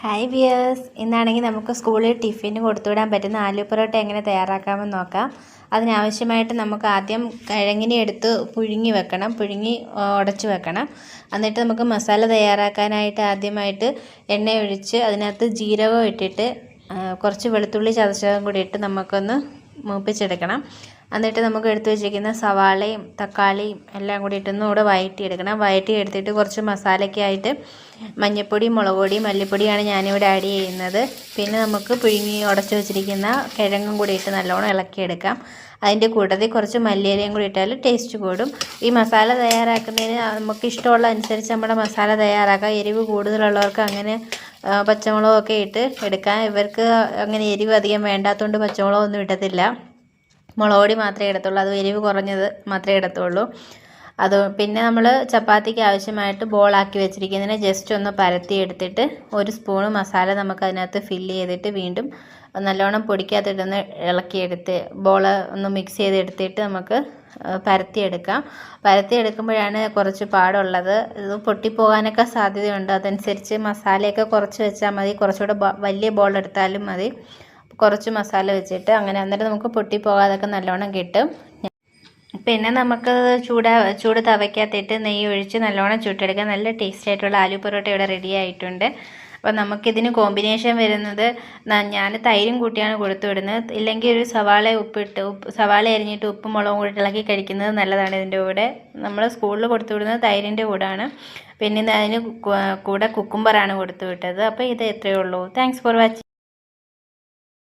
Hi wears, ഇന്നാണെങ്കിൽ നമുക്ക് സ്കൂളിൽ ടിഫിന് കൊടുത്തുവിടാൻ പറ്റുന്ന ആലു പൊറോട്ട എങ്ങനെ തയ്യാറാക്കാമെന്ന് നോക്കാം. അതിനാവശ്യമായിട്ട് നമുക്ക് ആദ്യം കിഴങ്ങിനെ എടുത്ത് പുഴുങ്ങി വെക്കണം, ഉടച്ച് വെക്കണം. എന്നിട്ട് നമുക്ക് മസാല തയ്യാറാക്കാനായിട്ട് ആദ്യമായിട്ട് എണ്ണ ഒഴിച്ച് അതിനകത്ത് ജീരകം ഇട്ടിട്ട് കുറച്ച് വെളുത്തുള്ളി ചതച്ചതും കൂടി ഇട്ട് നമുക്കൊന്ന് മൂപ്പിച്ചെടുക്കണം. എന്നിട്ട് നമുക്ക് എടുത്ത് വെച്ചിരിക്കുന്ന സവാളയും തക്കാളിയും എല്ലാം കൂടി ഇട്ടൊന്നുകൂടെ വഴറ്റിയെടുക്കണം. വഴറ്റിയെടുത്തിട്ട് കുറച്ച് മസാലയ്ക്കായിട്ട് മഞ്ഞൾപ്പൊടി, മുളക് പൊടി, മല്ലിപ്പൊടിയാണ് ഞാനിവിടെ ആഡ് ചെയ്യുന്നത്. പിന്നെ നമുക്ക് പുഴുങ്ങി ഉടച്ച് വെച്ചിരിക്കുന്ന കിഴങ്ങും കൂടി ഇട്ട് നല്ലോണം ഇളക്കിയെടുക്കാം. അതിൻ്റെ കൂട്ടത്തിൽ കുറച്ച് മല്ലിയിലയും കൂടി ഇട്ടാൽ ടേസ്റ്റ് കൂടും. ഈ മസാല തയ്യാറാക്കുന്നതിന് നമുക്ക് ഇഷ്ടമുള്ള അനുസരിച്ച് നമ്മുടെ മസാല തയ്യാറാക്കാം. എരിവ് കൂടുതലുള്ളവർക്ക് അങ്ങനെ പച്ചമുളകൊക്കെ ഇട്ട് എടുക്കാം. ഇവർക്ക് അങ്ങനെ എരിവ് അധികം വേണ്ടാത്തതുകൊണ്ട് പച്ചമുളകൊന്നും ഇടത്തില്ല, മുളക് പൊടി മാത്രമേ ഇടത്തുള്ളൂ. അത് എരിവ് കുറഞ്ഞത് മാത്രമേ ഇടത്തുള്ളൂ. പിന്നെ നമ്മൾ ചപ്പാത്തിക്ക് ആവശ്യമായിട്ട് ബോളാക്കി വെച്ചിരിക്കുന്നതിനെ ജസ്റ്റ് ഒന്ന് പരത്തി എടുത്തിട്ട് ഒരു സ്പൂണ് മസാല നമുക്ക് അതിനകത്ത് ഫില്ല് ചെയ്തിട്ട് വീണ്ടും നല്ലോണം പൊടിക്കകത്തിട്ടൊന്ന് ഇളക്കിയെടുത്ത് ബോള് ഒന്ന് മിക്സ് ചെയ്തെടുത്തിട്ട് നമുക്ക് പരത്തിയെടുക്കുമ്പോഴാണ് കുറച്ച് പാടുള്ളത്. ഇത് പൊട്ടിപ്പോകാനൊക്കെ സാധ്യതയുണ്ട്. അതനുസരിച്ച് മസാലയൊക്കെ കുറച്ച് വെച്ചാൽ മതി. കുറച്ചുകൂടെ വലിയ ബോൾ എടുത്താലും മതി. കുറച്ച് മസാല വെച്ചിട്ട് അങ്ങനെ, അന്നേരം നമുക്ക് പൊട്ടിപ്പോകാതൊക്കെ നല്ലോണം കിട്ടും. പിന്നെ നമുക്ക് ചൂട് തവയ്ക്കകത്തിട്ട് നെയ്യ് ഒഴിച്ച് നല്ലോണം ചുട്ടെടുക്കാം. നല്ല ടേസ്റ്റ് ആയിട്ടുള്ള ആലു പൊറോട്ട ഇവിടെ റെഡി ആയിട്ടുണ്ട്. അപ്പോൾ നമുക്കിതിന് കോമ്പിനേഷൻ വരുന്നത്, ഞാൻ തൈരും കൂട്ടിയാണ് കൊടുത്തു വിടുന്നത്. ഇല്ലെങ്കിൽ ഒരു സവാള അരിഞ്ഞിട്ട് ഉപ്പും മുളകും കൂടി ഇളക്കി കഴിക്കുന്നത് നല്ലതാണ്. ഇതിൻ്റെ കൂടെ നമ്മൾ സ്കൂളിൽ കൊടുത്തു വിടുന്നത് തൈരിൻ്റെ കൂടാണ്. പിന്നെ അതിന് കൂടെ കുക്കുംബറാണ് കൊടുത്തു വിട്ടത്. അപ്പോൾ ഇത് എത്രയേ ഉള്ളൂ. Thanks for watching.